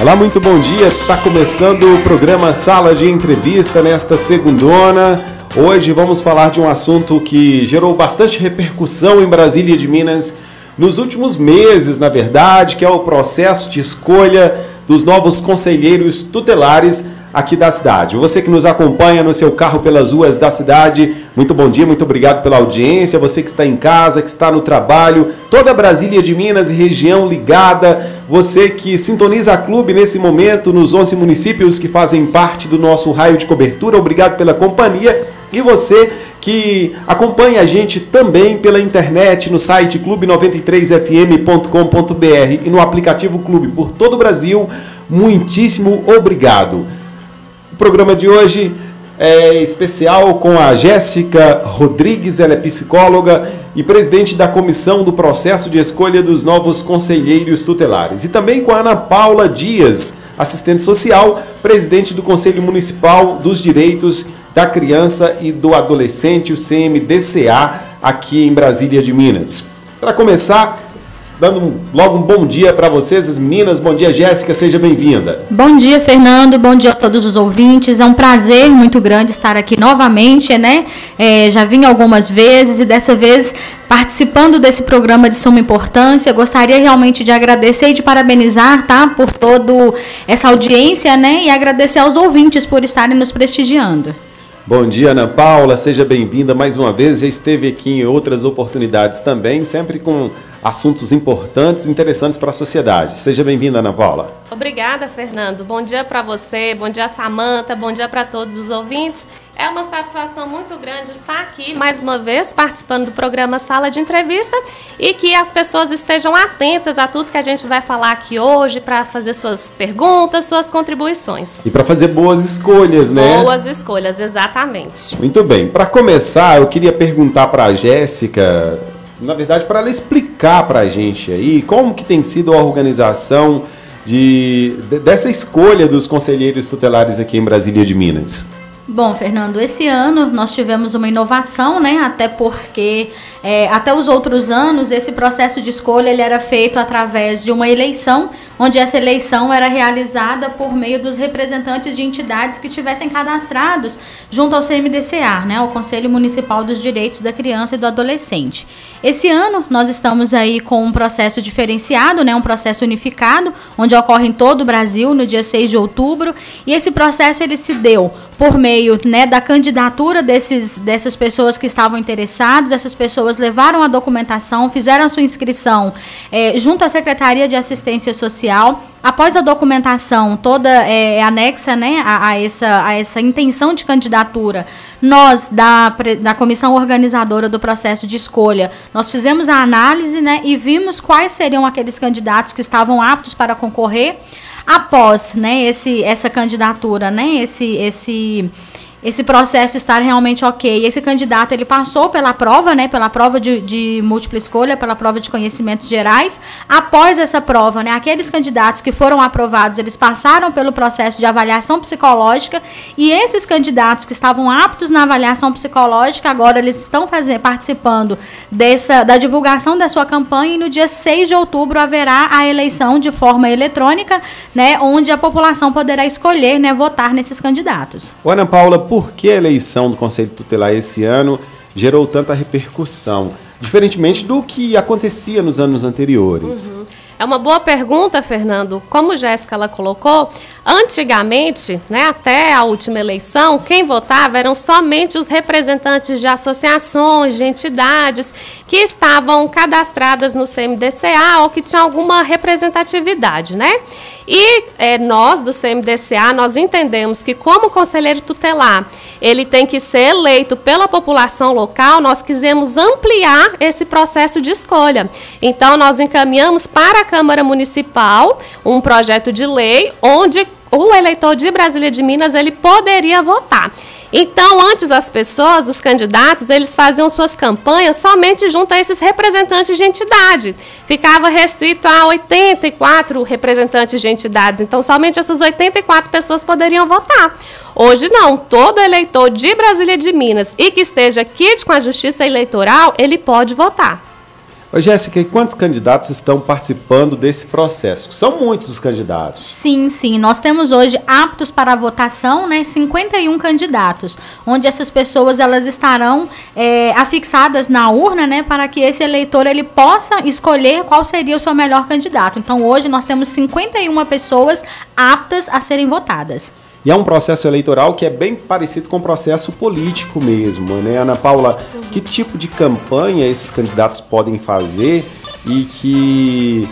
Olá, muito bom dia. Está começando o programa Sala de Entrevista nesta segundona. Hoje vamos falar de um assunto que gerou bastante repercussão em Brasília de Minas nos últimos meses, na verdade, que é o processo de escolha dos novos conselheiros tutelares aqui da cidade. Você que nos acompanha no seu carro pelas ruas da cidade, muito bom dia, muito obrigado pela audiência. Você que está em casa, que está no trabalho, toda Brasília de Minas e região ligada, você que sintoniza a Clube nesse momento nos 11 municípios que fazem parte do nosso raio de cobertura, obrigado pela companhia. E você que acompanha a gente também pela internet no site clube93fm.com.br e no aplicativo Clube por todo o Brasil, muitíssimo obrigado. O programa de hoje é especial com a Jéssica Rodrigues, ela é psicóloga e presidente da comissão do processo de escolha dos novos conselheiros tutelares. E também com a Ana Paula Dias, assistente social, presidente do Conselho Municipal dos Direitos da Criança e do Adolescente, o CMDCA, aqui em Brasília de Minas. Para começar, dando logo um bom dia para vocês, as meninas. Bom dia, Jéssica, seja bem-vinda. Bom dia, Fernando, bom dia a todos os ouvintes. É um prazer muito grande estar aqui novamente, né? Já vim algumas vezes e dessa vez participando desse programa de suma importância. Gostaria realmente de agradecer e de parabenizar, tá? Por toda essa audiência, né? E agradecer aos ouvintes por estarem nos prestigiando. Bom dia, Ana Paula, seja bem-vinda mais uma vez. Já esteve aqui em outras oportunidades também, sempre com assuntos importantes e interessantes para a sociedade. Seja bem-vinda, Ana Paula. Obrigada, Fernando. Bom dia para você, bom dia, Samanta, bom dia para todos os ouvintes. É uma satisfação muito grande estar aqui, mais uma vez, participando do programa Sala de Entrevista e que as pessoas estejam atentas a tudo que a gente vai falar aqui hoje para fazer suas perguntas, suas contribuições. E para fazer boas escolhas, né? Boas escolhas, exatamente. Muito bem. Para começar, eu queria perguntar para a Jéssica, na verdade, para ela explicar para a gente aí como que tem sido a organização dessa escolha dos conselheiros tutelares aqui em Brasília de Minas. Bom, Fernando, esse ano nós tivemos uma inovação, né? Até porque até os outros anos esse processo de escolha ele era feito através de uma eleição, onde essa eleição era realizada por meio dos representantes de entidades que tivessem cadastrados junto ao CMDCA, né? O Conselho Municipal dos Direitos da Criança e do Adolescente. Esse ano nós estamos aí com um processo diferenciado, né? Um processo unificado, onde ocorre em todo o Brasil no dia 6 de outubro, e esse processo ele se deu por meio, né, da candidatura dessas pessoas que estavam interessadas. Essas pessoas levaram a documentação, fizeram a sua inscrição junto à Secretaria de Assistência Social. Após a documentação toda anexa, né, a essa intenção de candidatura, nós, da comissão organizadora do processo de escolha, nós fizemos a análise, né, e vimos quais seriam aqueles candidatos que estavam aptos para concorrer. Após, né, essa candidatura, né, esse processo estar realmente ok, esse candidato ele passou pela prova, né, pela prova de múltipla escolha, pela prova de conhecimentos gerais. Após essa prova, né, aqueles candidatos que foram aprovados, eles passaram pelo processo de avaliação psicológica, e esses candidatos que estavam aptos na avaliação psicológica, agora eles estão participando da divulgação da sua campanha, e no dia 6 de outubro haverá a eleição de forma eletrônica, né, onde a população poderá escolher, né, votar nesses candidatos. Ana Paula, por que a eleição do Conselho Tutelar esse ano gerou tanta repercussão, diferentemente do que acontecia nos anos anteriores? É uma boa pergunta, Fernando. Como Jéssica ela colocou, antigamente, né, até a última eleição, quem votava eram somente os representantes de associações, de entidades que estavam cadastradas no CMDCA ou que tinham alguma representatividade, né? E nós, do CMDCA, nós entendemos que como conselheiro tutelar, ele tem que ser eleito pela população local. Nós quisemos ampliar esse processo de escolha. Então, nós encaminhamos para a Câmara Municipal um projeto de lei onde o eleitor de Brasília de Minas ele poderia votar. Então, antes as pessoas, os candidatos, eles faziam suas campanhas somente junto a esses representantes de entidade. Ficava restrito a 84 representantes de entidades. Então, somente essas 84 pessoas poderiam votar. Hoje não, todo eleitor de Brasília de Minas e que esteja quite com a Justiça Eleitoral, ele pode votar. Ô, Jéssica, e quantos candidatos estão participando desse processo? São muitos os candidatos. Sim, sim. Nós temos hoje aptos para a votação, né, 51 candidatos, onde essas pessoas elas estarão afixadas na urna, né, para que esse eleitor ele possa escolher qual seria o seu melhor candidato. Então, hoje nós temos 51 pessoas aptas a serem votadas. E é um processo eleitoral que é bem parecido com o processo político mesmo, né, Ana Paula? Que tipo de campanha esses candidatos podem fazer e que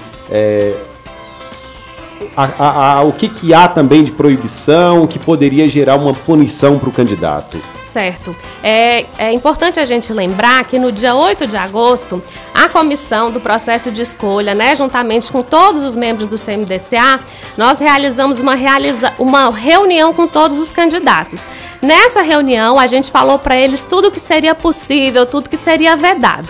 o que há também de proibição que poderia gerar uma punição para o candidato? Certo. É importante a gente lembrar que no dia 8 de agosto, a comissão do processo de escolha, né, juntamente com todos os membros do CMDCA, nós realizamos uma reunião com todos os candidatos. Nessa reunião, a gente falou para eles tudo que seria possível, tudo que seria vedado.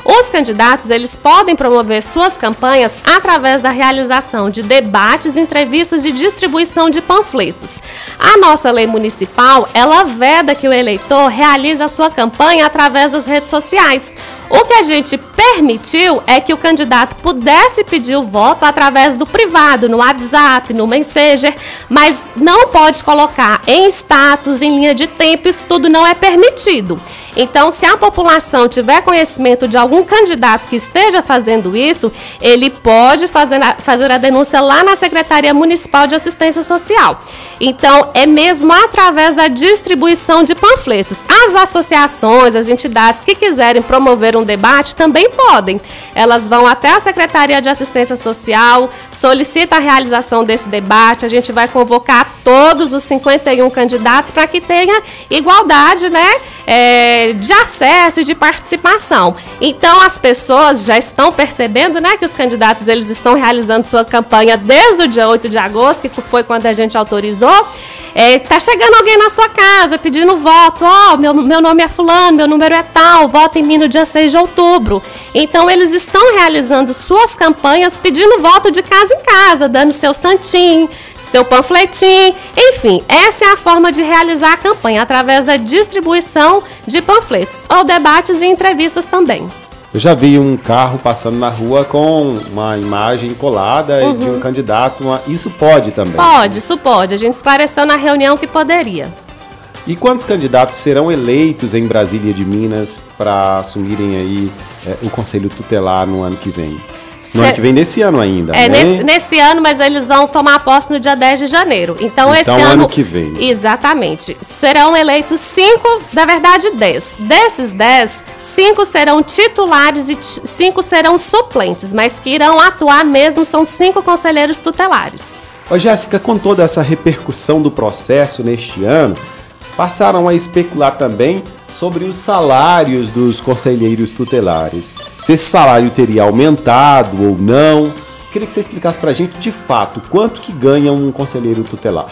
Os candidatos, eles podem promover suas campanhas através da realização de debates, entrevistas e distribuição de panfletos. A nossa lei municipal, ela veda que o eleitor realize a sua campanha através das redes sociais. O que a gente permitiu é que o candidato pudesse pedir o voto através do privado, no WhatsApp, no Messenger, mas não pode colocar em status, em linha de tempo, isso tudo não é permitido. Então, se a população tiver conhecimento de algum candidato que esteja fazendo isso, ele pode fazer a denúncia lá na Secretaria Municipal de Assistência Social. Então, é mesmo através da distribuição de panfletos. As associações, as entidades que quiserem promover um debate também podem. Elas vão até a Secretaria de Assistência Social, solicitam a realização desse debate, a gente vai convocar todos os 51 candidatos para que tenha igualdade, né, de acesso e de participação. Então, as pessoas já estão percebendo, né, que os candidatos eles estão realizando sua campanha desde o dia 8 de agosto, que foi quando a gente autorizou. Tá chegando alguém na sua casa pedindo voto. Meu nome é fulano, meu número é tal, vota em mim no dia 6 de outubro. Então, eles estão realizando suas campanhas pedindo voto de casa em casa, dando seu santinho, seu panfletinho, enfim, essa é a forma de realizar a campanha, através da distribuição de panfletos, ou debates e entrevistas também. Eu já vi um carro passando na rua com uma imagem colada de um candidato, isso pode também? Pode, isso pode, a gente esclareceu na reunião que poderia. E quantos candidatos serão eleitos em Brasília de Minas para assumirem aí o Conselho Tutelar no ano que vem? No ano que vem, nesse ano ainda, né? Nesse ano, mas eles vão tomar posse no dia 10 de janeiro. Então esse ano que vem. Exatamente. Serão eleitos 5, na verdade 10. Desses 10, 5 serão titulares e 5 serão suplentes, mas que irão atuar mesmo são 5 conselheiros tutelares. Ô, Jéssica, com toda essa repercussão do processo neste ano, passaram a especular também sobre os salários dos conselheiros tutelares. Se esse salário teria aumentado ou não. Queria que você explicasse para a gente, de fato, quanto que ganha um conselheiro tutelar.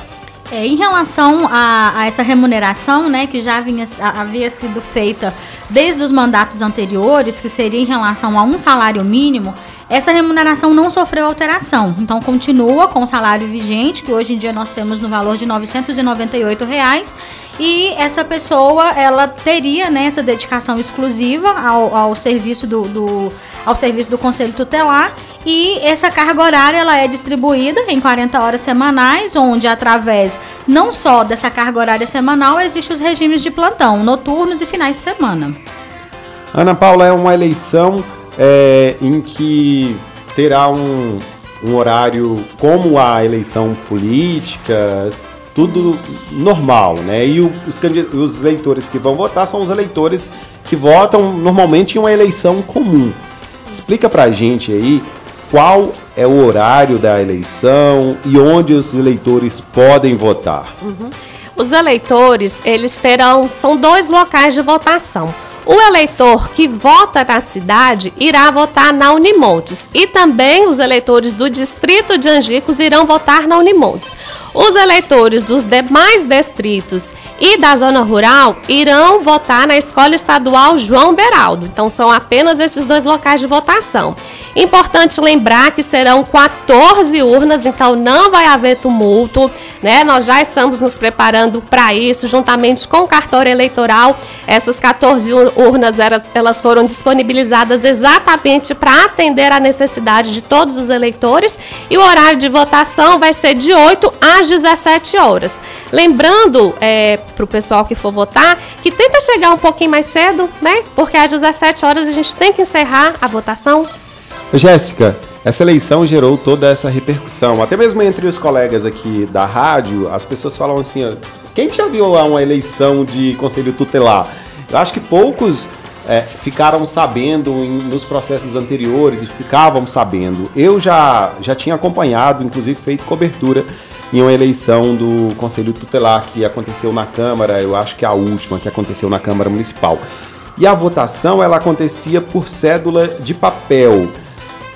Em relação a essa remuneração, né, que já havia sido feita desde os mandatos anteriores, que seria em relação a um salário mínimo, essa remuneração não sofreu alteração. Então, continua com o salário vigente, que hoje em dia nós temos no valor de R$ 998, e essa pessoa, ela teria, né, essa dedicação exclusiva ao serviço ao serviço do Conselho Tutelar, e essa carga horária ela é distribuída em 40 horas semanais, onde através não só dessa carga horária semanal, existem os regimes de plantão, noturnos e finais de semana. Ana Paula, é uma eleição em que terá um horário como a eleição política, tudo normal, né? E os eleitores que vão votar são os eleitores que votam normalmente em uma eleição comum. Explica pra gente aí qual é o horário da eleição e onde os eleitores podem votar. Os eleitores, são 2 locais de votação. O eleitor que vota na cidade irá votar na Unimontes, e também os eleitores do distrito de Angicos irão votar na Unimontes. Os eleitores dos demais distritos e da zona rural irão votar na Escola Estadual João Beraldo. Então, são apenas esses 2 locais de votação. Importante lembrar que serão 14 urnas, então não vai haver tumulto, né? Nós já estamos nos preparando para isso, juntamente com o cartório eleitoral. Essas 14 urnas, elas foram disponibilizadas exatamente para atender a necessidade de todos os eleitores, e o horário de votação vai ser de 8 às 17 horas. Lembrando para o pessoal que for votar, que tenta chegar um pouquinho mais cedo, né? Porque às 17 horas a gente tem que encerrar a votação. Jéssica, essa eleição gerou toda essa repercussão, até mesmo entre os colegas aqui da rádio, as pessoas falam assim, ó, quem já viu lá uma eleição de conselho tutelar? Eu acho que poucos ficaram sabendo nos processos anteriores e ficavam sabendo. Eu já tinha acompanhado, inclusive feito cobertura em uma eleição do Conselho Tutelar que aconteceu na Câmara, eu acho que a última que aconteceu na Câmara Municipal. E a votação, ela acontecia por cédula de papel.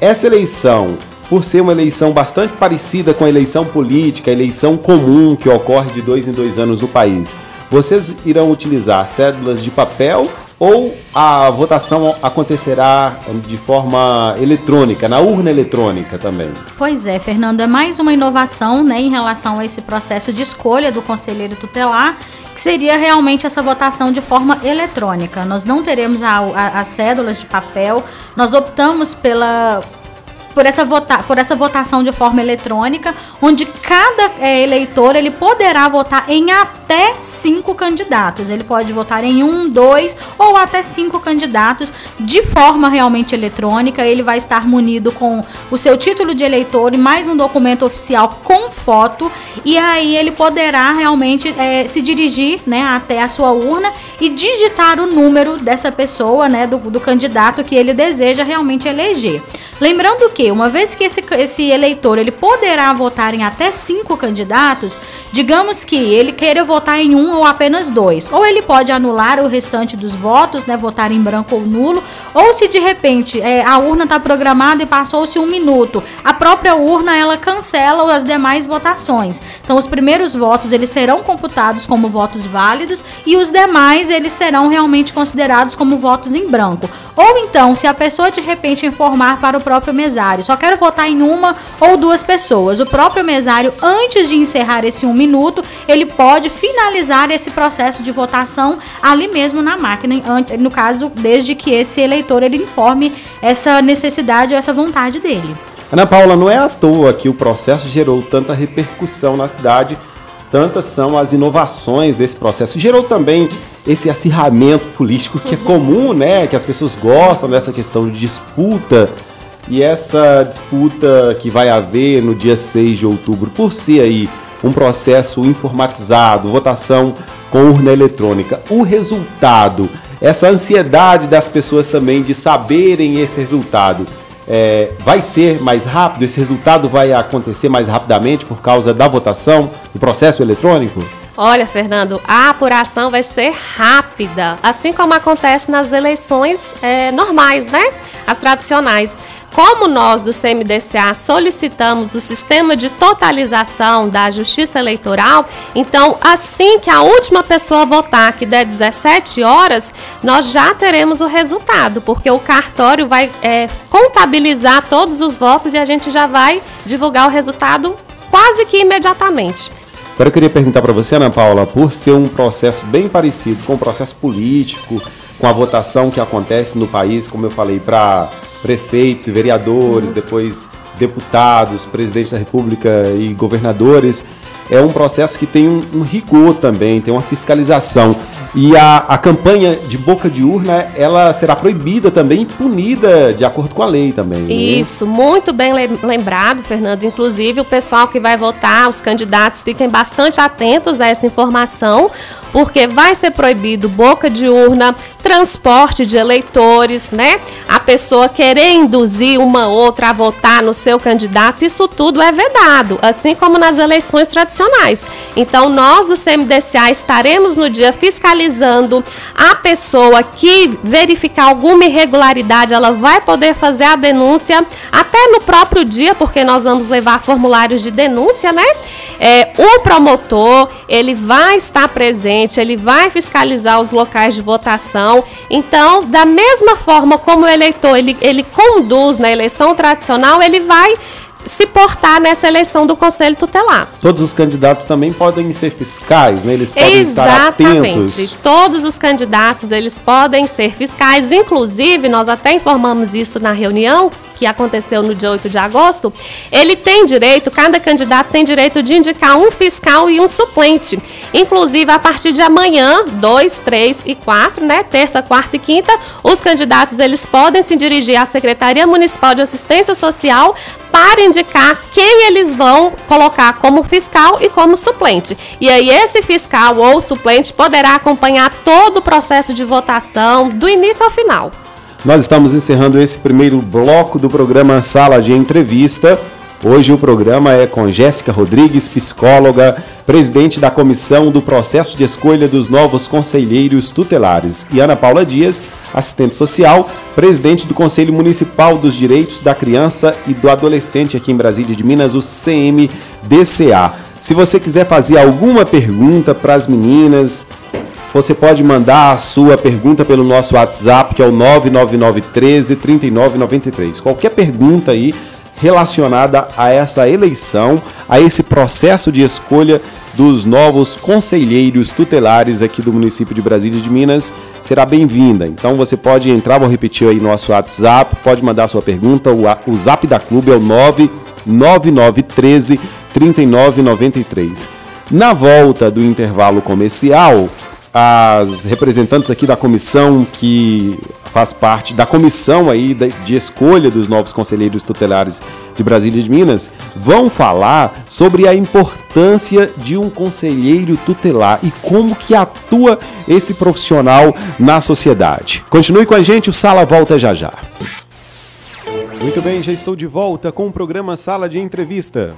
Essa eleição, por ser uma eleição bastante parecida com a eleição política, a eleição comum que ocorre de 2 em 2 anos no país, vocês irão utilizar cédulas de papel ou a votação acontecerá de forma eletrônica, na urna eletrônica também? Pois é, Fernando, é mais uma inovação, né, em relação a esse processo de escolha do conselheiro tutelar, que seria realmente essa votação de forma eletrônica. Nós não teremos as cédulas de papel, nós optamos por essa votação de forma eletrônica, onde cada eleitor ele poderá votar em até 5 candidatos. Ele pode votar em 1, 2 ou até 5 candidatos de forma realmente eletrônica. Ele vai estar munido com o seu título de eleitor e mais um documento oficial com foto, e aí ele poderá realmente se dirigir, né, até a sua urna e digitar o número dessa pessoa, né, do candidato que ele deseja realmente eleger. Lembrando que, uma vez que esse eleitor ele poderá votar em até 5 candidatos, digamos que ele queira votar em 1 ou apenas 2, ou ele pode anular o restante dos votos, né, votar em branco ou nulo, ou se de repente a urna está programada e passou-se 1 minuto, a própria urna ela cancela as demais votações. Então os primeiros votos eles serão computados como votos válidos e os demais eles serão realmente considerados como votos em branco. Ou então, se a pessoa de repente informar para o próprio mesário, só quero votar em 1 ou 2 pessoas, o próprio mesário, antes de encerrar esse 1 minuto, ele pode finalizar esse processo de votação ali mesmo na máquina, no caso, desde que esse eleitor ele informe essa necessidade ou essa vontade dele. Ana Paula, não é à toa que o processo gerou tanta repercussão na cidade, tantas são as inovações desse processo. Gerou também esse acirramento político que é comum, né? Que as pessoas gostam dessa questão de disputa. E essa disputa que vai haver no dia 6 de outubro, por ser aí um processo informatizado, votação com urna eletrônica, o resultado, essa ansiedade das pessoas também de saberem esse resultado, vai ser mais rápido? Esse resultado vai acontecer mais rapidamente por causa da votação, do processo eletrônico? Olha, Fernando, a apuração vai ser rápida, assim como acontece nas eleições normais, né? As tradicionais. Como nós do CMDCA solicitamos o sistema de totalização da Justiça Eleitoral, então assim que a última pessoa votar, que der 17 horas, nós já teremos o resultado, porque o cartório vai contabilizar todos os votos e a gente já vai divulgar o resultado quase que imediatamente. Agora eu queria perguntar para você, Ana Paula, por ser um processo bem parecido com o processo político, com a votação que acontece no país, como eu falei, para prefeitos e vereadores, depois deputados, presidente da República e governadores, é um processo que tem um rigor também, tem uma fiscalização. E a campanha de boca de urna, ela será proibida também e punida de acordo com a lei também. Né? Isso, muito bem lembrado, Fernando. Inclusive, o pessoal que vai votar, os candidatos, fiquem bastante atentos a essa informação, porque vai ser proibido boca de urna, transporte de eleitores, né? A pessoa querer induzir uma outra a votar no seu candidato, isso tudo é vedado, assim como nas eleições tradicionais. Então, nós do CMDCA estaremos no dia fiscalizando a pessoa que verificar alguma irregularidade, ela vai poder fazer a denúncia até no próprio dia, porque nós vamos levar formulários de denúncia, né? O promotor, ele vai estar presente suplente, ele vai fiscalizar os locais de votação. Então, da mesma forma como o eleitor ele conduz na eleição tradicional, ele vai se portar nessa eleição do Conselho Tutelar. Todos os candidatos também podem ser fiscais, né? Eles podem estar atentos. Exatamente. Todos os candidatos, eles podem ser fiscais. Inclusive, nós até informamos isso na reunião que aconteceu no dia 8 de agosto, ele tem direito, cada candidato tem direito de indicar um fiscal e um suplente. Inclusive, a partir de amanhã, 2, 3 e 4, né, terça, quarta e quinta, os candidatos eles podem se dirigir à Secretaria Municipal de Assistência Social para indicar quem eles vão colocar como fiscal e como suplente. E aí esse fiscal ou suplente poderá acompanhar todo o processo de votação, do início ao final. Nós estamos encerrando esse primeiro bloco do programa Sala de Entrevista. Hoje o programa é com Jéssica Rodrigues, psicóloga, presidente da Comissão do Processo de Escolha dos Novos Conselheiros Tutelares, e Ana Paula Dias, assistente social, presidente do Conselho Municipal dos Direitos da Criança e do Adolescente aqui em Brasília de Minas, o CMDCA. Se você quiser fazer alguma pergunta para as meninas, você pode mandar a sua pergunta pelo nosso WhatsApp, que é o 99913-3993. Qualquer pergunta aí relacionada a essa eleição, a esse processo de escolha dos novos conselheiros tutelares aqui do município de Brasília de Minas, será bem-vinda. Então você pode entrar, vou repetir aí nosso WhatsApp, pode mandar a sua pergunta, o Zap da Clube é o 99913-3993. Na volta do intervalo comercial, as representantes aqui da comissão que faz parte da comissão aí de escolha dos novos conselheiros tutelares de Brasília de Minas vão falar sobre a importância de um conselheiro tutelar e como que atua esse profissional na sociedade. Continue com a gente, o Sala volta já já. Muito bem, já estou de volta com o programa Sala de Entrevista.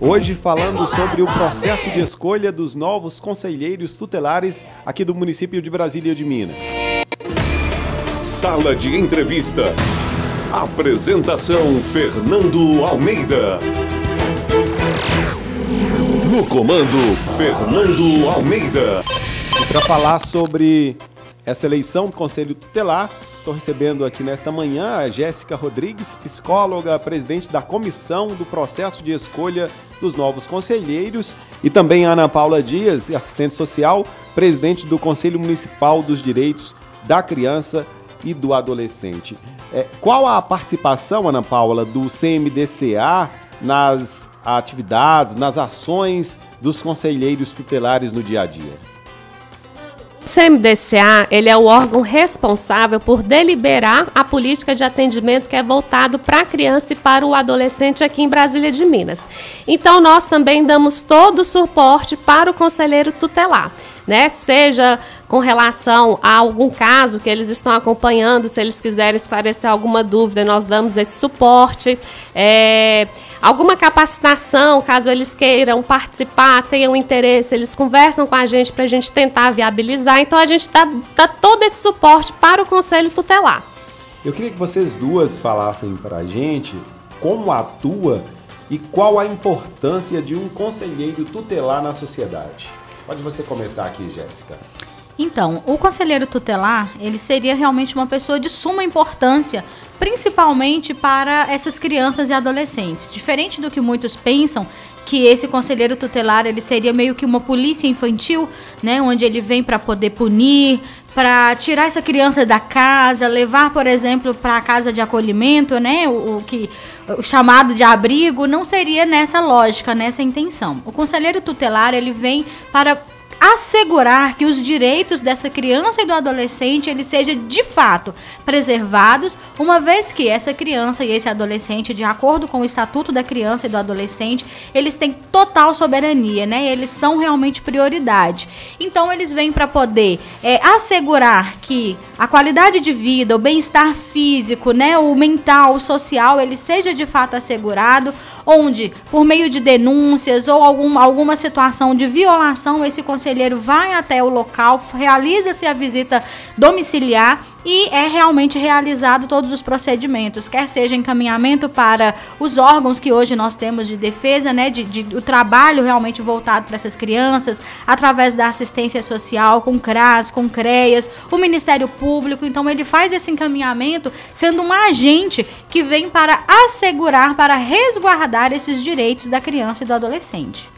Hoje falando sobre o processo de escolha dos novos conselheiros tutelares aqui do município de Brasília de Minas. Sala de Entrevista. Apresentação Fernando Almeida. No comando, Fernando Almeida. E para falar sobre essa eleição do Conselho Tutelar, estou recebendo aqui nesta manhã a Jéssica Rodrigues, psicóloga, presidente da Comissão do Processo de Escolha dos Novos Conselheiros, e também a Ana Paula Dias, assistente social, presidente do Conselho Municipal dos Direitos da Criança e do Adolescente. Qual a participação, Ana Paula, do CMDCA nas atividades, nas ações dos conselheiros tutelares no dia a dia? O CMDCA, ele é o órgão responsável por deliberar a política de atendimento que é voltado para a criança e para o adolescente aqui em Brasília de Minas. Então, nós também damos todo o suporte para o conselheiro tutelar, né? Seja com relação a algum caso que eles estão acompanhando, se eles quiserem esclarecer alguma dúvida, nós damos esse suporte. Alguma capacitação, caso eles queiram participar, tenham interesse, eles conversam com a gente para a gente tentar viabilizar. Então, a gente dá todo esse suporte para o Conselho Tutelar. Eu queria que vocês duas falassem para a gente como atua e qual a importância de um conselheiro tutelar na sociedade. Pode você começar aqui, Jéssica. Então, o conselheiro tutelar, ele seria realmente uma pessoa de suma importância, principalmente para essas crianças e adolescentes. Diferente do que muitos pensam, que esse conselheiro tutelar ele seria meio que uma polícia infantil, né, onde ele vem para poder punir, para tirar essa criança da casa, levar, por exemplo, para a casa de acolhimento, né, o chamado de abrigo, não seria nessa lógica, nessa intenção. O conselheiro tutelar ele vem para assegurar que os direitos dessa criança e do adolescente eles sejam de fato preservados, uma vez que essa criança e esse adolescente, de acordo com o Estatuto da Criança e do Adolescente, eles têm total soberania, né? Eles são realmente prioridade. Então eles vêm para poder assegurar que a qualidade de vida, o bem-estar físico, né, o mental, o social, ele seja de fato assegurado, onde por meio de denúncias ou alguma situação de violação, esse conselheiro vai até o local, realiza-se a visita domiciliar e é realmente realizado todos os procedimentos, quer seja encaminhamento para os órgãos que hoje nós temos de defesa, né, o trabalho realmente voltado para essas crianças, através da assistência social, com CRAS, com CREAS, o Ministério Público. Então ele faz esse encaminhamento sendo um agente que vem para assegurar, para resguardar esses direitos da criança e do adolescente.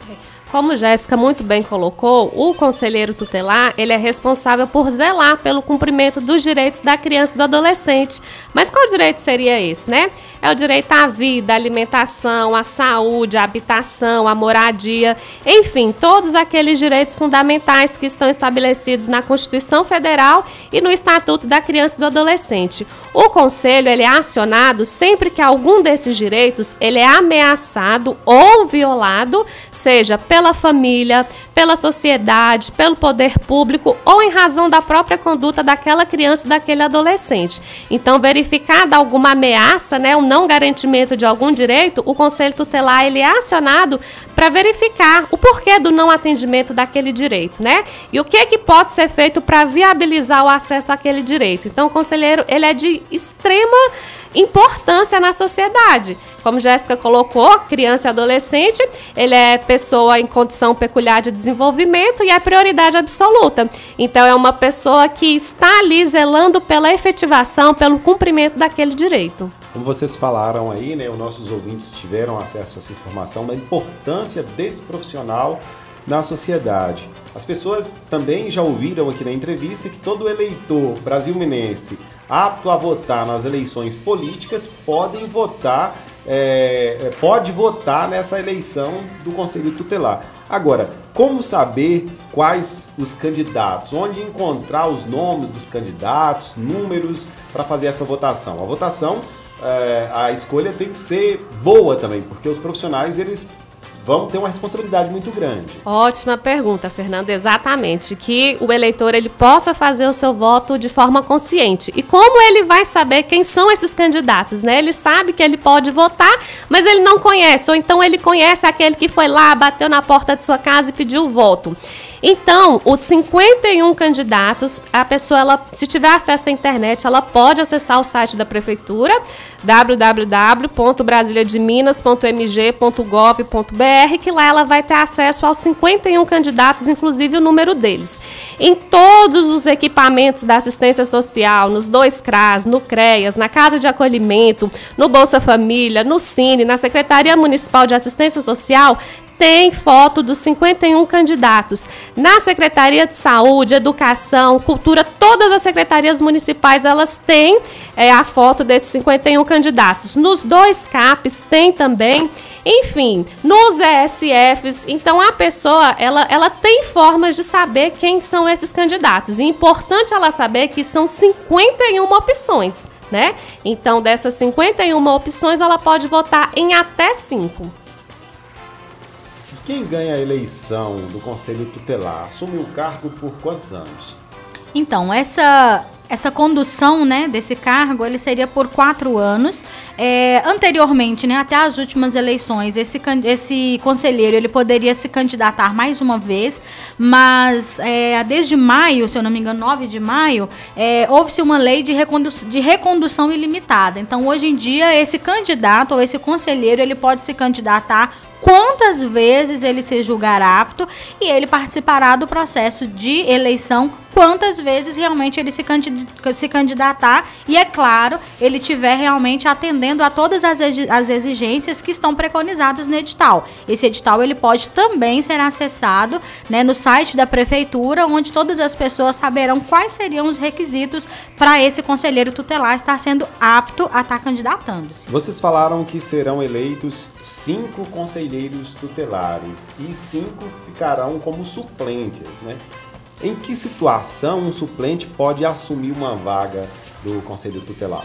Como Jéssica muito bem colocou, o conselheiro tutelar, ele é responsável por zelar pelo cumprimento dos direitos da criança e do adolescente. Mas qual direito seria esse, né? É o direito à vida, à alimentação, à saúde, à habitação, à moradia, enfim, todos aqueles direitos fundamentais que estão estabelecidos na Constituição Federal e no Estatuto da Criança e do Adolescente. O conselho, ele é acionado sempre que algum desses direitos, ele é ameaçado ou violado, seja pela família, pela sociedade, pelo poder público ou em razão da própria conduta daquela criança e daquele adolescente. Então, verificada alguma ameaça, né, o não garantimento de algum direito, o Conselho Tutelar ele é acionado para verificar o porquê do não atendimento daquele direito, né? E o que pode ser feito para viabilizar o acesso àquele direito. Então, o conselheiro ele é de extrema importância na sociedade. Como Jéssica colocou, criança e adolescente, ele é pessoa em condição peculiar de desenvolvimento e é prioridade absoluta. Então, é uma pessoa que está ali zelando pela efetivação, pelo cumprimento daquele direito. Como vocês falaram aí, né, os nossos ouvintes tiveram acesso a essa informação da importância desse profissional na sociedade. As pessoas também já ouviram aqui na entrevista que todo eleitor brasilminense apto a votar nas eleições políticas pode votar nessa eleição do Conselho Tutelar. Agora, como saber quais os candidatos? Onde encontrar os nomes dos candidatos, números para fazer essa votação? A votação, a escolha tem que ser boa também, porque os profissionais, eles vão ter uma responsabilidade muito grande. Ótima pergunta, Fernanda, exatamente, que o eleitor ele possa fazer o seu voto de forma consciente. E como ele vai saber quem são esses candidatos, né? Ele sabe que ele pode votar, mas ele não conhece, ou então ele conhece aquele que foi lá, bateu na porta de sua casa e pediu o voto. Então, os 51 candidatos, a pessoa, se tiver acesso à internet, ela pode acessar o site da Prefeitura, www.brasilhademinas.mg.gov.br, que lá ela vai ter acesso aos 51 candidatos, inclusive o número deles. Em todos os equipamentos da assistência social, nos 2 CRAS, no CREAS, na Casa de Acolhimento, no Bolsa Família, no Cine, na Secretaria Municipal de Assistência Social, tem foto dos 51 candidatos. Na Secretaria de Saúde, Educação, Cultura, todas as secretarias municipais, elas têm a foto desses 51 candidatos. Nos 2 CAPs tem também, enfim, nos ESFs. Então, a pessoa, ela tem formas de saber quem são esses candidatos. E é importante ela saber que são 51 opções, né? Então, dessas 51 opções, ela pode votar em até 5. Quem ganha a eleição do Conselho Tutelar assume o cargo por quantos anos? Então, essa condução, né, desse cargo, ele seria por 4 anos. Anteriormente, né, até as últimas eleições, esse conselheiro ele poderia se candidatar mais uma vez, mas desde maio, se eu não me engano, 9 de maio, houve-se uma lei de recondução ilimitada. Então, hoje em dia, esse candidato ou esse conselheiro, ele pode se candidatar quantas vezes ele se julgar apto e ele participará do processo de eleição quantas vezes realmente ele se candidatar e, é claro, ele estiver realmente atendendo a todas as exigências que estão preconizadas no edital. Esse edital ele pode também ser acessado, né, no site da Prefeitura, onde todas as pessoas saberão quais seriam os requisitos para esse conselheiro tutelar estar sendo apto a estar candidatando-se. Vocês falaram que serão eleitos 5 conselheiros tutelares e 5 ficarão como suplentes, né? Em que situação um suplente pode assumir uma vaga do Conselho Tutelar?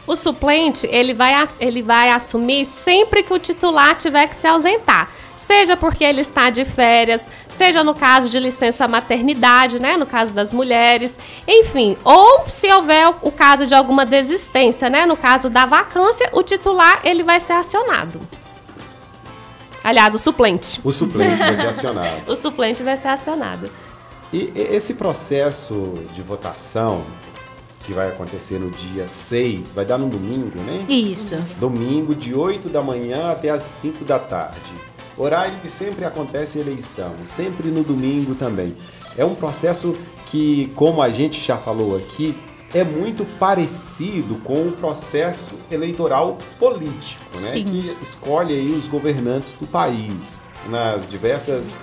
O suplente, ele vai assumir sempre que o titular tiver que se ausentar. Seja porque ele está de férias, seja no caso de licença maternidade, né, no caso das mulheres, enfim, ou se houver o caso de alguma desistência, né, no caso da vacância, o titular ele vai ser acionado. Aliás, o suplente. O suplente vai ser acionado. O suplente vai ser acionado. E esse processo de votação, que vai acontecer no dia 6, vai dar no domingo, né? Isso. Domingo, de 8 da manhã até as 5 da tarde. Horário que sempre acontece eleição, sempre no domingo também. É um processo que, como a gente já falou aqui, é muito parecido com o processo eleitoral político, né? Sim. Que escolhe aí os governantes do país, nas diversas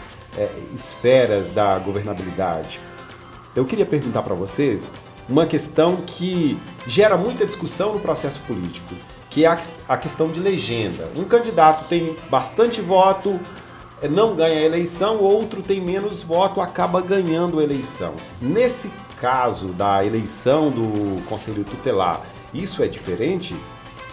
esferas da governabilidade. Eu queria perguntar para vocês uma questão que gera muita discussão no processo político, que é a questão de legenda. Um candidato tem bastante voto, não ganha a eleição, outro tem menos voto, acaba ganhando a eleição. Nesse caso da eleição do Conselho Tutelar, isso é diferente?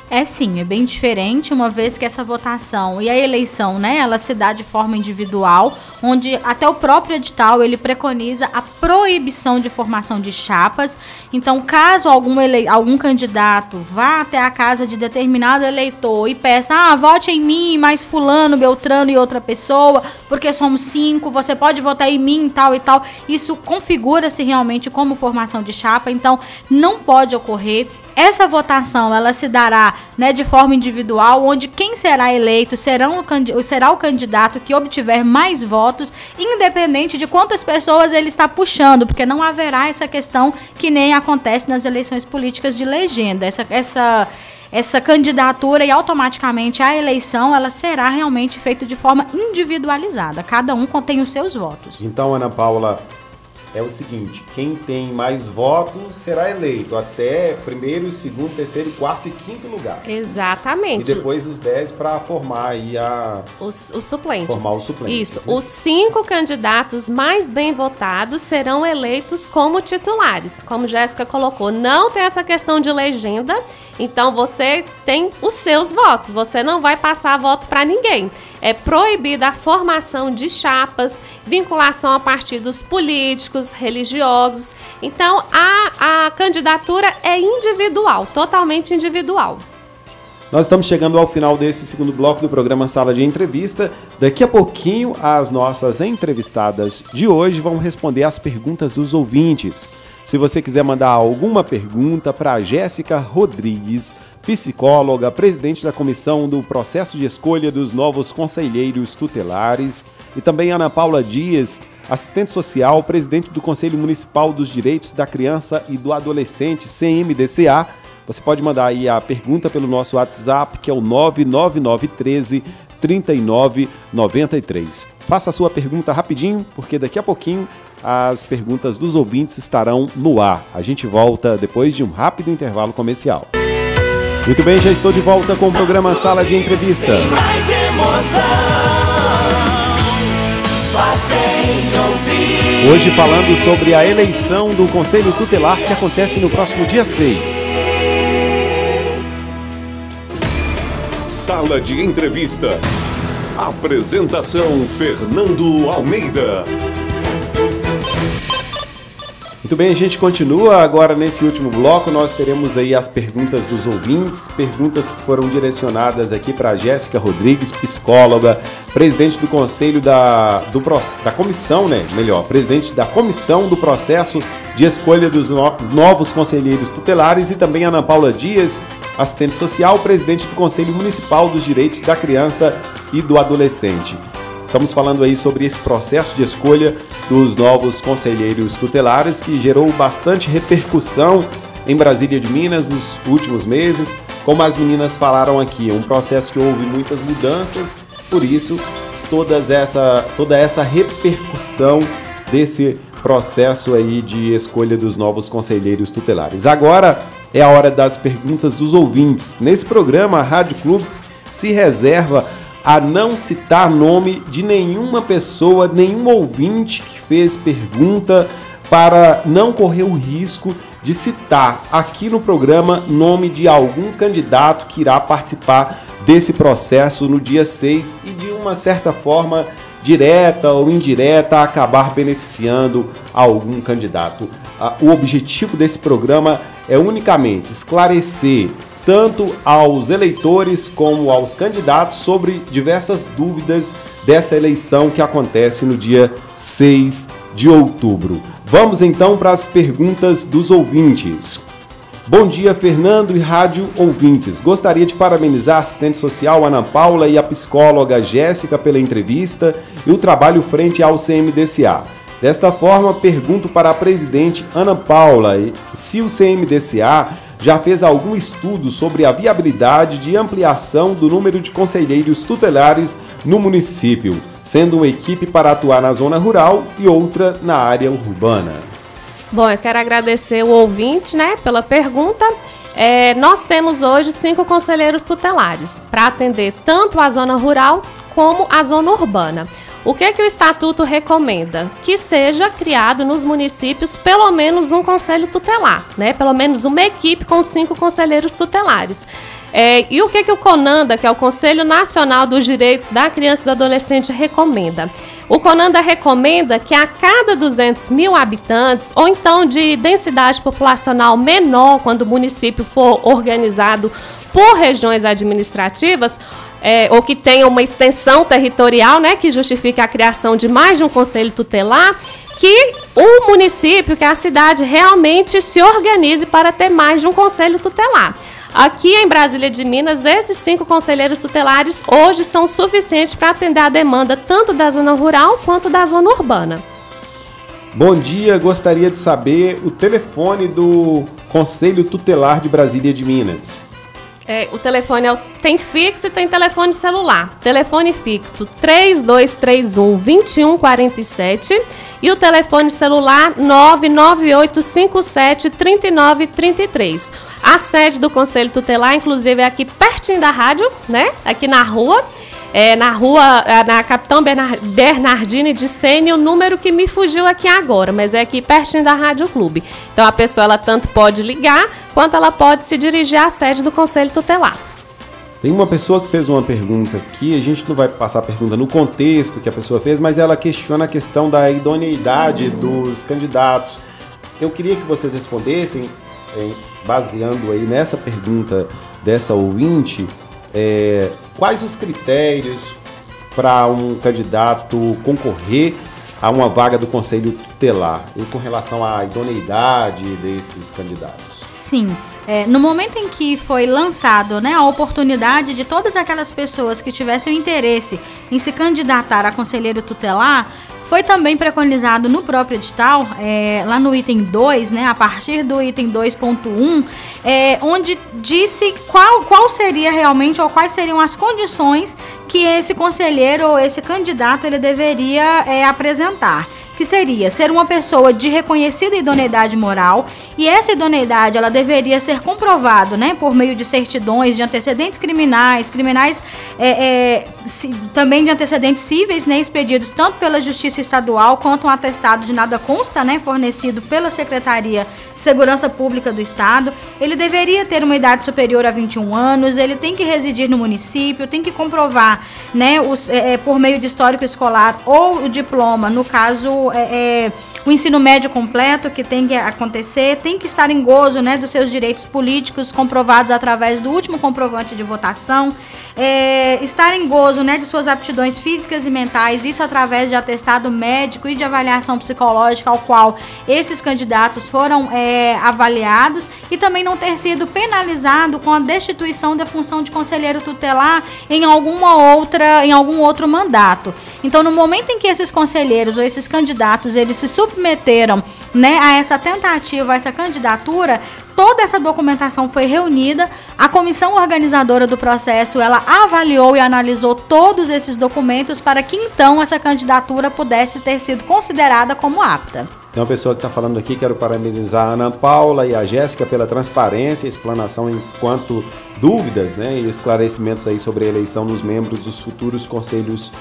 É sim, é bem diferente, uma vez que essa votação e a eleição, né, ela se dá de forma individual, onde até o próprio edital ele preconiza a proibição de formação de chapas. Então, caso algum candidato vá até a casa de determinado eleitor e peça, vote em mim, mais fulano, beltrano e outra pessoa, porque somos 5, você pode votar em mim, tal e tal, isso configura-se realmente como formação de chapa, então não pode ocorrer. Essa votação, ela se dará, né, de forma individual, onde quem será eleito será o candidato que obtiver mais votos, independente de quantas pessoas ele está puxando, porque não haverá essa questão que nem acontece nas eleições políticas de legenda. Essa candidatura e automaticamente a eleição, ela será realmente feita de forma individualizada. Cada um contém os seus votos. Então, Ana Paula, é o seguinte, quem tem mais votos será eleito até primeiro, segundo, terceiro, quarto e quinto lugar. Exatamente. E depois os 10 para formar aí os suplentes. Formar os suplentes. Isso. Né? Os 5 candidatos mais bem votados serão eleitos como titulares. Como Jéssica colocou, não tem essa questão de legenda, então você tem os seus votos, você não vai passar voto para ninguém. É proibida a formação de chapas, vinculação a partidos políticos, religiosos. Então, a candidatura é individual, totalmente individual. Nós estamos chegando ao final desse segundo bloco do programa Sala de Entrevista. Daqui a pouquinho, as nossas entrevistadas de hoje vão responder as perguntas dos ouvintes. Se você quiser mandar alguma pergunta para Jéssica Rodrigues, psicóloga, presidente da comissão do processo de escolha dos novos conselheiros tutelares, e também Ana Paula Dias, assistente social, presidente do Conselho Municipal dos Direitos da Criança e do Adolescente, CMDCA, você pode mandar aí a pergunta pelo nosso WhatsApp, que é o 99913 3993. Faça a sua pergunta rapidinho, porque daqui a pouquinho as perguntas dos ouvintes estarão no ar. A gente volta depois de um rápido intervalo comercial. Muito bem, já estou de volta com o programa Sala de Entrevista. Tem mais emoção, faz bem ouvir. Hoje falando sobre a eleição do Conselho Tutelar que acontece no próximo dia 6. Sala de Entrevista. Apresentação Fernando Almeida. Muito bem, a gente continua agora nesse último bloco. Nós teremos aí as perguntas dos ouvintes, perguntas que foram direcionadas aqui para Jéssica Rodrigues, psicóloga, presidente do conselho da comissão, né? Melhor, presidente da comissão do processo de escolha dos novos conselheiros tutelares, e também Ana Paula Dias, assistente social, presidente do Conselho Municipal dos Direitos da Criança e do Adolescente. Estamos falando aí sobre esse processo de escolha dos novos conselheiros tutelares que gerou bastante repercussão em Brasília de Minas nos últimos meses. Como as meninas falaram aqui, é um processo que houve muitas mudanças, por isso toda essa repercussão desse processo aí de escolha dos novos conselheiros tutelares. Agora é a hora das perguntas dos ouvintes. Nesse programa, a Rádio Clube se reserva a não citar nome de nenhuma pessoa, nenhum ouvinte que fez pergunta, para não correr o risco de citar aqui no programa nome de algum candidato que irá participar desse processo no dia 6 e de uma certa forma, direta ou indireta, acabar beneficiando algum candidato. O objetivo desse programa é unicamente esclarecer tanto aos eleitores como aos candidatos sobre diversas dúvidas dessa eleição que acontece no dia 6 de outubro. Vamos então para as perguntas dos ouvintes. Bom dia, Fernando e rádio ouvintes. Gostaria de parabenizar a assistente social Ana Paula e a psicóloga Jéssica pela entrevista e o trabalho frente ao CMDCA. Desta forma, pergunto para a presidente Ana Paula se o CMDCA já fez algum estudo sobre a viabilidade de ampliação do número de conselheiros tutelares no município, sendo uma equipe para atuar na zona rural e outra na área urbana. Bom, eu quero agradecer o ouvinte, né, pela pergunta. Nós temos hoje 5 conselheiros tutelares para atender tanto a zona rural como a zona urbana. O que o Estatuto recomenda? Que seja criado nos municípios pelo menos um conselho tutelar, né? Pelo menos uma equipe com 5 conselheiros tutelares. E o que o CONANDA, que é o Conselho Nacional dos Direitos da Criança e do Adolescente, recomenda? O CONANDA recomenda que a cada 200 mil habitantes, ou então de densidade populacional menor, quando o município for organizado por regiões administrativas, ou que tenha uma extensão territorial, né, que justifique a criação de mais de um conselho tutelar, que o município, que a cidade realmente se organize para ter mais de um conselho tutelar. Aqui em Brasília de Minas, esses 5 conselheiros tutelares hoje são suficientes para atender a demanda tanto da zona rural quanto da zona urbana. Bom dia, gostaria de saber o telefone do Conselho Tutelar de Brasília de Minas. O telefone tem fixo e tem telefone celular. Telefone fixo 3231-2147 e o telefone celular 99857-3933. A sede do Conselho Tutelar, inclusive, é aqui pertinho da rádio, né? Aqui na rua. Na Capitão Bernardini de Sene, o número que me fugiu aqui agora, mas é aqui pertinho da Rádio Clube. Então a pessoa ela tanto pode ligar, quanto ela pode se dirigir à sede do Conselho Tutelar. Tem uma pessoa que fez uma pergunta aqui, a gente não vai passar a pergunta no contexto que a pessoa fez, mas ela questiona a questão da idoneidade dos candidatos. Eu queria que vocês respondessem, baseando aí nessa pergunta dessa ouvinte, quais os critérios para um candidato concorrer a uma vaga do Conselho Tutelar e com relação à idoneidade desses candidatos? Sim. No momento em que foi lançado, né, a oportunidade de todas aquelas pessoas que tivessem o interesse em se candidatar a conselheiro tutelar, foi também preconizado no próprio edital, lá no item 2, né, a partir do item 2.1, onde disse qual seria realmente, ou quais seriam as condições que esse conselheiro ou esse candidato ele deveria apresentar. Que seria ser uma pessoa de reconhecida idoneidade moral, e essa idoneidade ela deveria ser comprovada, né, por meio de certidões de antecedentes criminais também de antecedentes cíveis, né, expedidos tanto pela Justiça Estadual quanto um atestado de nada consta, né, fornecido pela Secretaria de Segurança Pública do Estado. Ele deveria ter uma idade superior a 21 anos, ele tem que residir no município, tem que comprovar, né, por meio de histórico escolar ou o diploma, no caso o ensino médio completo que tem que acontecer, tem que estar em gozo, né, dos seus direitos políticos comprovados através do último comprovante de votação, estar em gozo, né, de suas aptidões físicas e mentais, isso através de atestado médico e de avaliação psicológica ao qual esses candidatos foram avaliados, e também não ter sido penalizado com a destituição da função de conselheiro tutelar em algum outro mandato. Então, no momento em que esses conselheiros ou esses candidatos eles se submeteram, né, a essa tentativa, a essa candidatura, toda essa documentação foi reunida, a comissão organizadora do processo ela avaliou e analisou todos esses documentos para que então essa candidatura pudesse ter sido considerada como apta. Tem uma pessoa que está falando aqui, quero parabenizar a Ana Paula e a Jéssica pela transparência e explanação enquanto dúvidas, né, e esclarecimentos aí sobre a eleição dos membros dos futuros conselheiros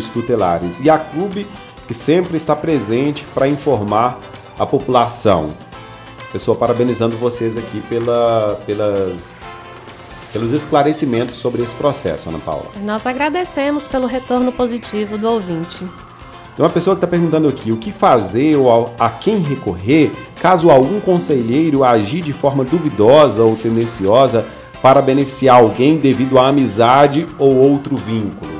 tutelares. E a Clube, que sempre está presente para informar a população. Pessoal, parabenizando vocês aqui pelos esclarecimentos sobre esse processo, Ana Paula. Nós agradecemos pelo retorno positivo do ouvinte. Tem uma pessoa que está perguntando aqui, o que fazer ou a quem recorrer caso algum conselheiro agir de forma duvidosa ou tendenciosa para beneficiar alguém devido à amizade ou outro vínculo?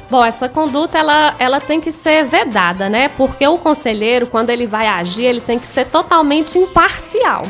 Bom, essa conduta ela tem que ser vedada, né? Porque o conselheiro, quando ele vai agir, ele tem que ser totalmente imparcial.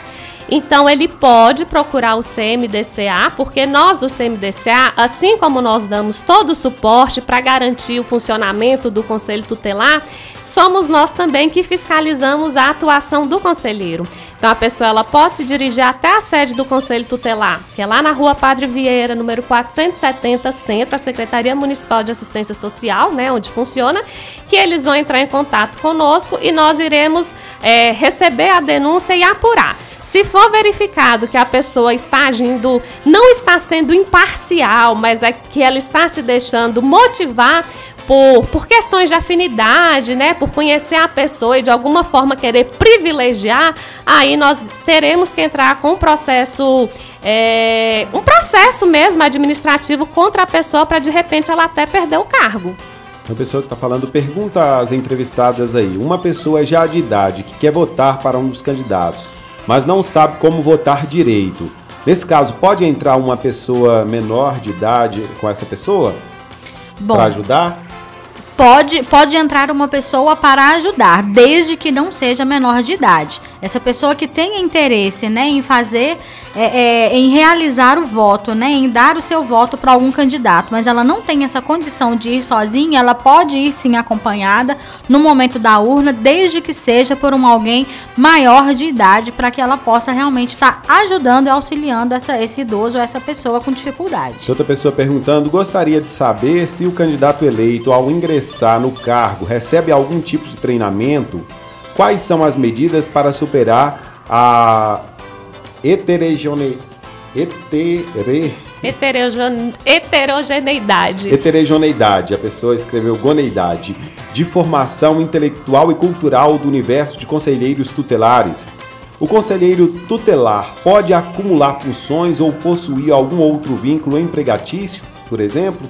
Então, ele pode procurar o CMDCA, porque nós do CMDCA, assim como nós damos todo o suporte para garantir o funcionamento do Conselho Tutelar, somos nós também que fiscalizamos a atuação do conselheiro. Então, a pessoa ela pode se dirigir até a sede do Conselho Tutelar, que é lá na Rua Padre Vieira, número 470, Centro, a Secretaria Municipal de Assistência Social, né, onde funciona, que eles vão entrar em contato conosco e nós iremos receber a denúncia e apurar. Se for verificado que a pessoa está agindo, não está sendo imparcial, mas é que ela está se deixando motivar por questões de afinidade, né, por conhecer a pessoa e de alguma forma querer privilegiar, aí nós teremos que entrar com um processo mesmo administrativo contra a pessoa para de repente ela até perder o cargo. A pessoa que está falando, pergunta às entrevistadas aí, uma pessoa já de idade que quer votar para um dos candidatos, mas não sabe como votar direito. Nesse caso, pode entrar uma pessoa menor de idade com essa pessoa para ajudar? Pode entrar uma pessoa para ajudar, desde que não seja menor de idade. Essa pessoa que tenha interesse, né, em fazer, em realizar o voto, né, em dar o seu voto para algum candidato, mas ela não tem essa condição de ir sozinha, ela pode ir sim acompanhada no momento da urna, desde que seja por alguém maior de idade, para que ela possa realmente estar ajudando e auxiliando esse idoso ou essa pessoa com dificuldade. Outra pessoa perguntando, gostaria de saber se o candidato eleito, ao ingressar no cargo, recebe algum tipo de treinamento? Quais são as medidas para superar a heterogeneidade, a pessoa escreveu goneidade, de formação intelectual e cultural do universo de conselheiros tutelares? O conselheiro tutelar pode acumular funções ou possuir algum outro vínculo empregatício, por exemplo?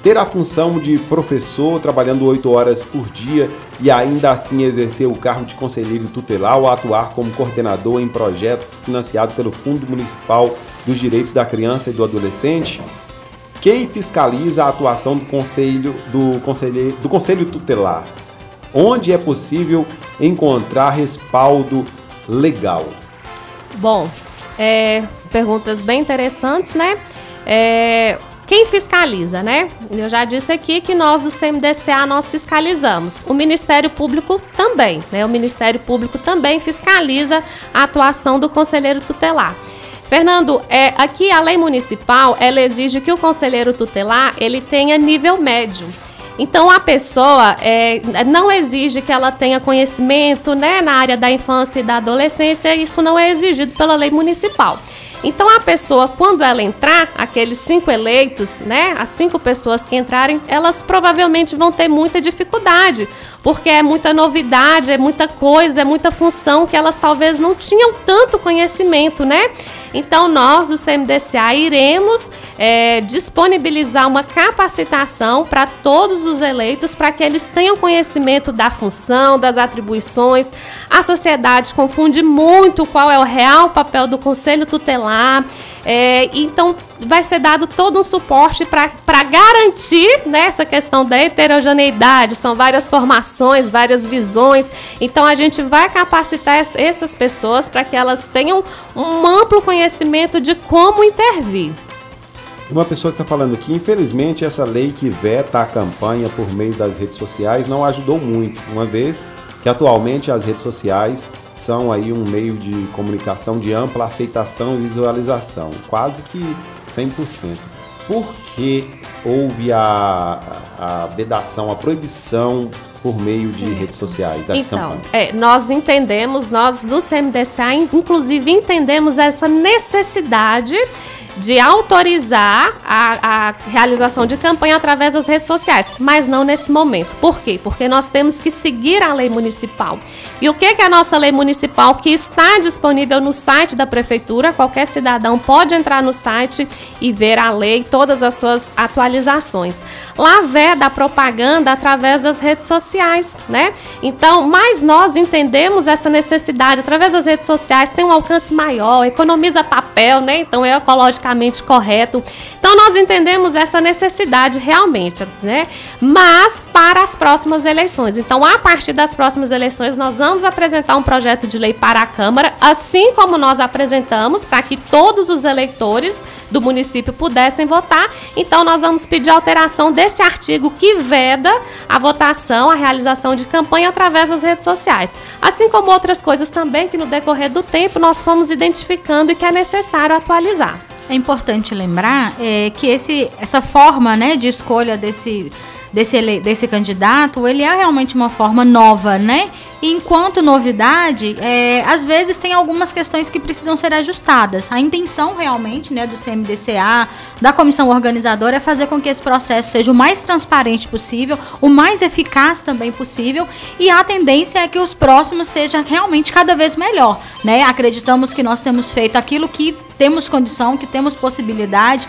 Ter a função de professor, trabalhando 8 horas por dia e ainda assim exercer o cargo de conselheiro tutelar ou atuar como coordenador em projeto financiado pelo Fundo Municipal dos Direitos da Criança e do Adolescente? Quem fiscaliza a atuação do Conselho Tutelar? Onde é possível encontrar respaldo legal? Bom, perguntas bem interessantes, né? Quem fiscaliza, né? Eu já disse aqui que nós do CMDCA nós fiscalizamos. O Ministério Público também, né? O Ministério Público também fiscaliza a atuação do conselheiro tutelar. Fernando, aqui a lei municipal, ela exige que o conselheiro tutelar, ele tenha nível médio. Então, a pessoa não exige que ela tenha conhecimento, né, na área da infância e da adolescência, isso não é exigido pela lei municipal. Então, a pessoa, quando ela entrar, aqueles 5 eleitos, né, as 5 pessoas que entrarem, elas provavelmente vão ter muita dificuldade, porque é muita novidade, é muita coisa, é muita função que elas talvez não tinham tanto conhecimento, né? Então, nós do CMDCA iremos disponibilizar uma capacitação para todos os eleitos, para que eles tenham conhecimento da função, das atribuições. A sociedade confunde muito qual é o real papel do Conselho Tutelar. Então, vai ser dado todo um suporte para garantir, né, essa questão da heterogeneidade. São várias formações, várias visões. Então, a gente vai capacitar essas pessoas para que elas tenham um amplo conhecimento de como intervir. Uma pessoa que está falando aqui, infelizmente, essa lei que veta a campanha por meio das redes sociais não ajudou muito, uma vez que atualmente as redes sociais são aí um meio de comunicação de ampla aceitação e visualização, quase que 100%. Por que houve a vedação, a proibição por meio de redes sociais das campanhas? Nós do CMDCA, inclusive, entendemos essa necessidade de autorizar a realização de campanha através das redes sociais, mas não nesse momento. Por quê? Porque nós temos que seguir a lei municipal. E o que é a nossa lei municipal, que está disponível no site da prefeitura? Qualquer cidadão pode entrar no site e ver a lei, todas as suas atualizações. Lá veda a propaganda através das redes sociais, né? Então, mas nós entendemos essa necessidade através das redes sociais, tem um alcance maior, economiza papel, né? Então é ecologicamente correto. Então nós entendemos essa necessidade realmente, né? Mas para as próximas eleições. Então, a partir das próximas eleições, nós vamos apresentar um projeto de lei para a Câmara, assim como nós apresentamos para que todos os eleitores do município pudessem votar. Então, nós vamos pedir alteração desse artigo que veda a votação, a realização de campanha através das redes sociais. Assim como outras coisas também que no decorrer do tempo nós fomos identificando e que é necessário atualizar. É importante lembrar que essa forma, né, de escolha desse candidato, ele é realmente uma forma nova, né? E enquanto novidade, às vezes tem algumas questões que precisam ser ajustadas. A intenção realmente, né, do CMDCA, da comissão organizadora, é fazer com que esse processo seja o mais transparente possível, o mais eficaz também possível, e a tendência é que os próximos sejam realmente cada vez melhor, né? Acreditamos que nós temos feito aquilo que temos condição, que temos possibilidade,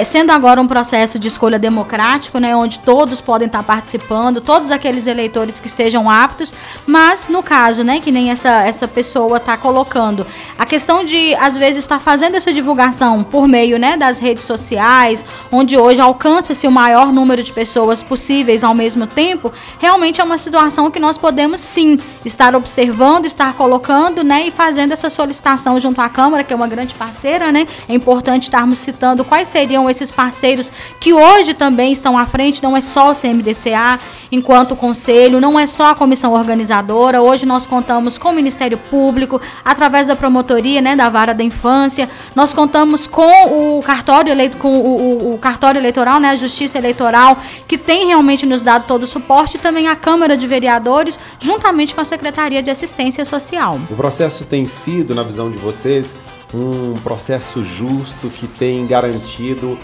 sendo agora um processo de escolha democrático, né, onde todos podem estar participando, todos aqueles eleitores que estejam aptos, mas no caso, né, que nem essa pessoa está colocando, a questão de, às vezes, estar fazendo essa divulgação por meio, né, das redes sociais, onde hoje alcança-se o maior número de pessoas possíveis ao mesmo tempo, realmente é uma situação que nós podemos, sim, estar observando, estar colocando, né, e fazendo essa solicitação junto à Câmara, que é uma grande parceira, né? É importante estarmos citando quais seriam esses parceiros que hoje também estão à frente, não é só o CMDCA enquanto conselho, não é só a comissão organizadora, hoje nós contamos com o Ministério Público, através da promotoria, né, da Vara da Infância, nós contamos com o cartório, o cartório eleitoral, né, a Justiça Eleitoral, que tem realmente nos dado todo o suporte, e também a Câmara de Vereadores, juntamente com a Secretaria de Assistência Social. O processo tem sido, na visão de vocês, um processo justo que tem garantido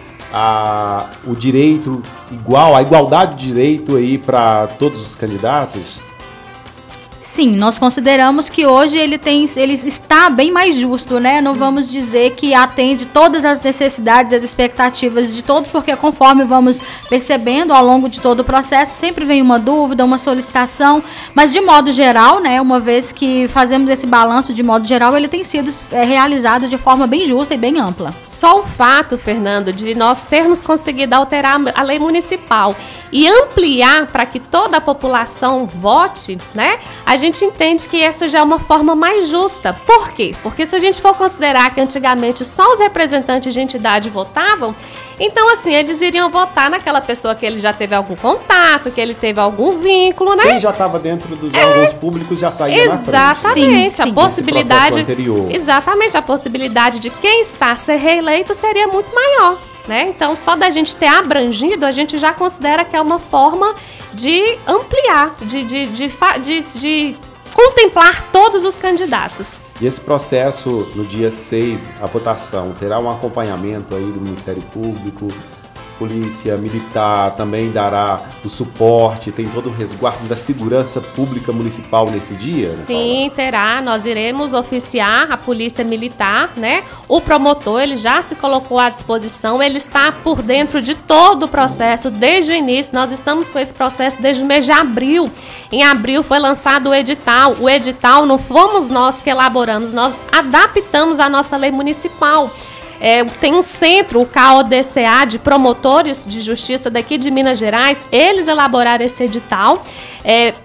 o direito igual, a igualdade de direito aí para todos os candidatos? Sim, nós consideramos que hoje ele está bem mais justo, né? Não vamos dizer que atende todas as necessidades, as expectativas de todos, porque conforme vamos percebendo ao longo de todo o processo, sempre vem uma dúvida, uma solicitação, mas de modo geral, né? Uma vez que fazemos esse balanço de modo geral, ele tem sido realizado de forma bem justa e bem ampla. Só o fato, Fernando, de nós termos conseguido alterar a lei municipal e ampliar para que toda a população vote, né? A gente entende que essa já é uma forma mais justa. Por quê? Porque se a gente for considerar que antigamente só os representantes de entidade votavam, então assim, eles iriam votar naquela pessoa que ele já teve algum contato, que ele teve algum vínculo, né? Quem já estava dentro dos órgãos públicos já saía na frente. Exatamente, sim, a possibilidade. Anterior. Exatamente, a possibilidade de quem está a ser reeleito seria muito maior. Né? Então, só da gente ter abrangido, a gente já considera que é uma forma de ampliar, de contemplar todos os candidatos. E esse processo, no dia 6, a votação, terá um acompanhamento aí do Ministério Público, Polícia Militar também dará o suporte, tem todo o resguardo da segurança pública municipal nesse dia? Sim, terá. Nós iremos oficiar a Polícia Militar, né? O promotor, ele já se colocou à disposição, ele está por dentro de todo o processo desde o início. Nós estamos com esse processo desde o mês de abril. Em abril foi lançado o edital. O edital não fomos nós que elaboramos, nós adaptamos a nossa lei municipal. Tem um centro, o KODCA, de promotores de justiça daqui de Minas Gerais, eles elaboraram esse edital,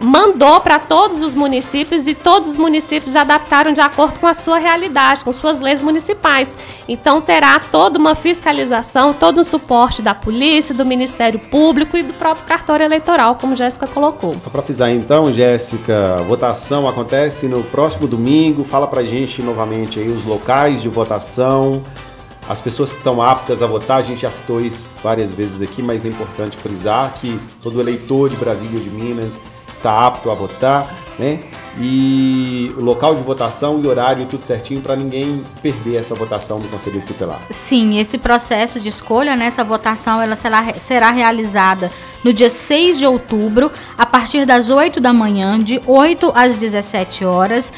mandou para todos os municípios e todos os municípios adaptaram de acordo com a sua realidade, com suas leis municipais. Então terá toda uma fiscalização, todo um suporte da polícia, do Ministério Público e do próprio cartório eleitoral, como Jéssica colocou. Só para frisar então, Jéssica, a votação acontece no próximo domingo, fala pra gente novamente aí os locais de votação, as pessoas que estão aptas a votar, a gente já citou isso várias vezes aqui, mas é importante frisar que todo eleitor de Brasília ou de Minas está apto a votar, né? E o local de votação e horário, tudo certinho, para ninguém perder essa votação do Conselho Tutelar. Sim, esse processo de escolha, né, essa votação, ela será realizada no dia 6 de outubro, a partir das 8 da manhã, de 8 às 17 horas.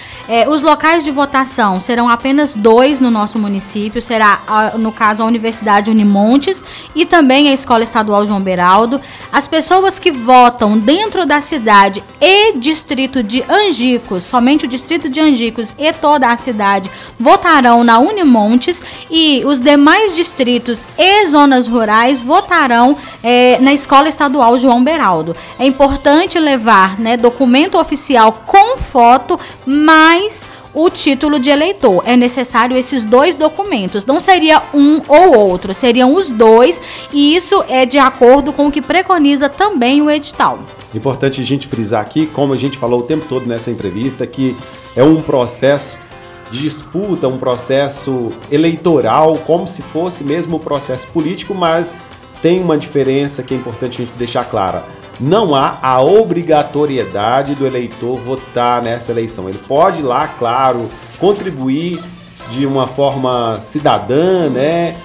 Os locais de votação serão apenas 2 no nosso município, será, no caso, a Universidade Unimontes e também a Escola Estadual João Beraldo. As pessoas que votam dentro da cidade e distrito de Angicos, somente o distrito de Angicos e toda a cidade, votarão na Unimontes, e os demais distritos e zonas rurais votarão na Escola Estadual João Beraldo. É importante levar, né, documento oficial com foto, mais o título de eleitor. É necessário esses 2 documentos. Não seria um ou outro, seriam os 2, e isso é de acordo com o que preconiza também o edital. Importante a gente frisar aqui, como a gente falou o tempo todo nessa entrevista, que é um processo de disputa, um processo eleitoral, como se fosse mesmo um processo político, mas tem uma diferença que é importante a gente deixar clara. Não há a obrigatoriedade do eleitor votar nessa eleição. Ele pode ir lá, claro, contribuir de uma forma cidadã, né?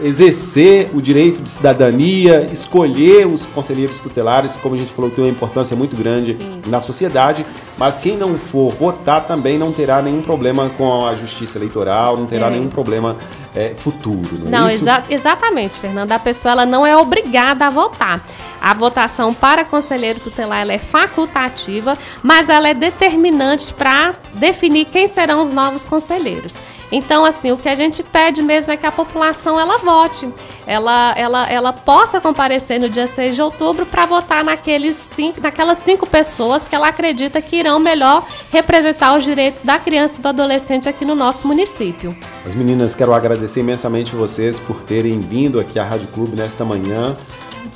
Exercer o direito de cidadania, escolher os conselheiros tutelares, como a gente falou, tem uma importância muito grande na sociedade, mas quem não for votar também não terá nenhum problema com a justiça eleitoral, não terá nenhum problema futuro. Não, exatamente, Fernanda. A pessoa ela não é obrigada a votar. A votação para conselheiro tutelar ela é facultativa, mas ela é determinante para definir quem serão os novos conselheiros. Então, assim, o que a gente pede mesmo é que a população ela vote, ela possa comparecer no dia 6 de outubro para votar naquelas 5 pessoas que ela acredita que irão melhor representar os direitos da criança e do adolescente aqui no nosso município. As meninas, quero agradecer imensamente vocês por terem vindo aqui à Rádio Clube nesta manhã,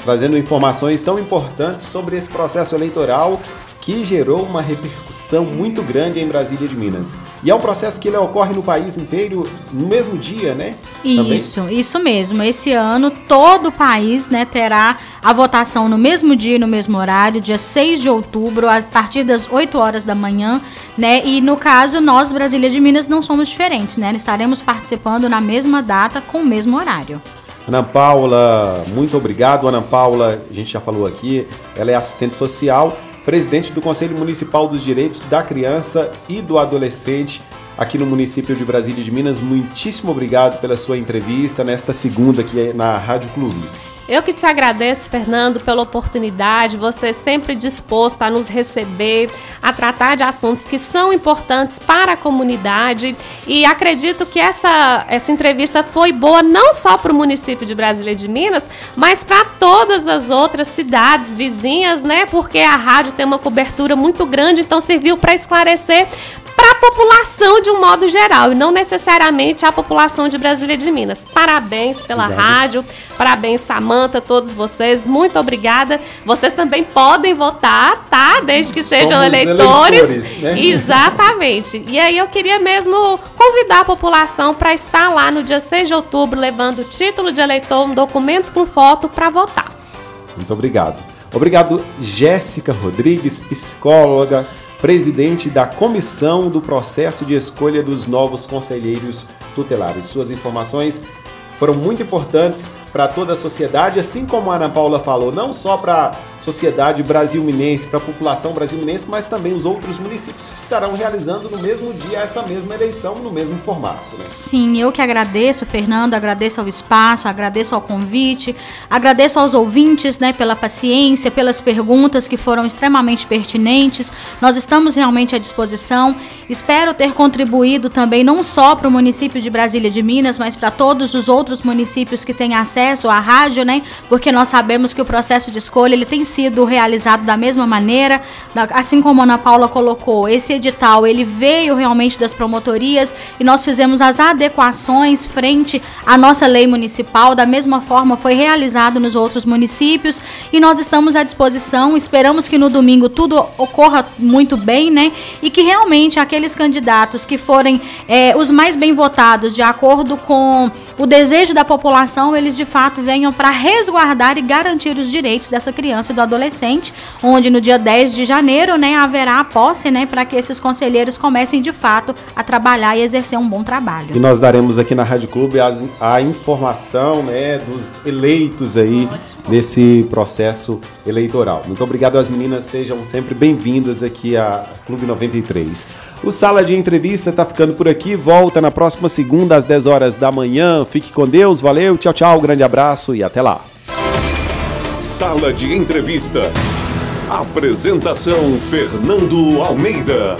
trazendo informações tão importantes sobre esse processo eleitoral que gerou uma repercussão muito grande em Brasília de Minas. E é um processo que ele ocorre no país inteiro no mesmo dia, né? Isso mesmo. Esse ano todo o país, né, terá a votação no mesmo dia e no mesmo horário, dia 6 de outubro, a partir das 8 horas da manhã, né? E no caso, nós, Brasília de Minas, não somos diferentes, né? Estaremos participando na mesma data, com o mesmo horário. Ana Paula, muito obrigado. Ana Paula, a gente já falou aqui, ela é assistente social, presidente do Conselho Municipal dos Direitos da Criança e do Adolescente aqui no município de Brasília de Minas. Muitíssimo obrigado pela sua entrevista nesta segunda aqui na Rádio Clube. Eu que te agradeço, Fernando, pela oportunidade, você sempre disposto a nos receber, a tratar de assuntos que são importantes para a comunidade, e acredito que essa entrevista foi boa não só para o município de Brasília de Minas, mas para todas as outras cidades vizinhas, né? Porque a rádio tem uma cobertura muito grande, então serviu para esclarecer para a população de um modo geral, e não necessariamente a população de Brasília de Minas. Parabéns pela rádio, parabéns, Samanta, todos vocês, muito obrigada. Vocês também podem votar, tá? Desde que sejam eleitores, né? Exatamente. E aí eu queria mesmo convidar a população para estar lá no dia 6 de outubro, levando o título de eleitor, um documento com foto para votar. Muito obrigado. Obrigado, Jéssica Rodrigues, psicóloga, presidente da Comissão do Processo de Escolha dos Novos Conselheiros Tutelares. Suas informações foram muito importantes para toda a sociedade, assim como a Ana Paula falou, não só para a sociedade brasil-minense, para a população brasil-minense, mas também os outros municípios que estarão realizando no mesmo dia essa mesma eleição, no mesmo formato, né? Sim, eu que agradeço, Fernando, agradeço ao espaço, agradeço ao convite, agradeço aos ouvintes, né, pela paciência, pelas perguntas que foram extremamente pertinentes. Nós estamos realmente à disposição. Espero ter contribuído também não só para o município de Brasília de Minas, mas para todos os outros municípios que têm acesso à rádio, né? Porque nós sabemos que o processo de escolha ele tem sido realizado da mesma maneira, assim como a Ana Paula colocou, esse edital ele veio realmente das promotorias e nós fizemos as adequações frente à nossa lei municipal, da mesma forma foi realizado nos outros municípios e nós estamos à disposição, esperamos que no domingo tudo ocorra muito bem, né? E que realmente aqueles candidatos que forem os mais bem votados de acordo com o desejo da população, eles de fato venham para resguardar e garantir os direitos dessa criança e do adolescente, onde no dia 10 de janeiro, né, haverá a posse, né, para que esses conselheiros comecem de fato a trabalhar e exercer um bom trabalho. E nós daremos aqui na Rádio Clube a informação, né, dos eleitos aí nesse processo eleitoral. Muito obrigado às meninas, sejam sempre bem-vindas aqui a Clube 93. O Sala de Entrevista está ficando por aqui, volta na próxima segunda às 10 horas da manhã. Fique com Deus, valeu, tchau, tchau, grande abraço e até lá. Sala de Entrevista. Apresentação Fernando Almeida.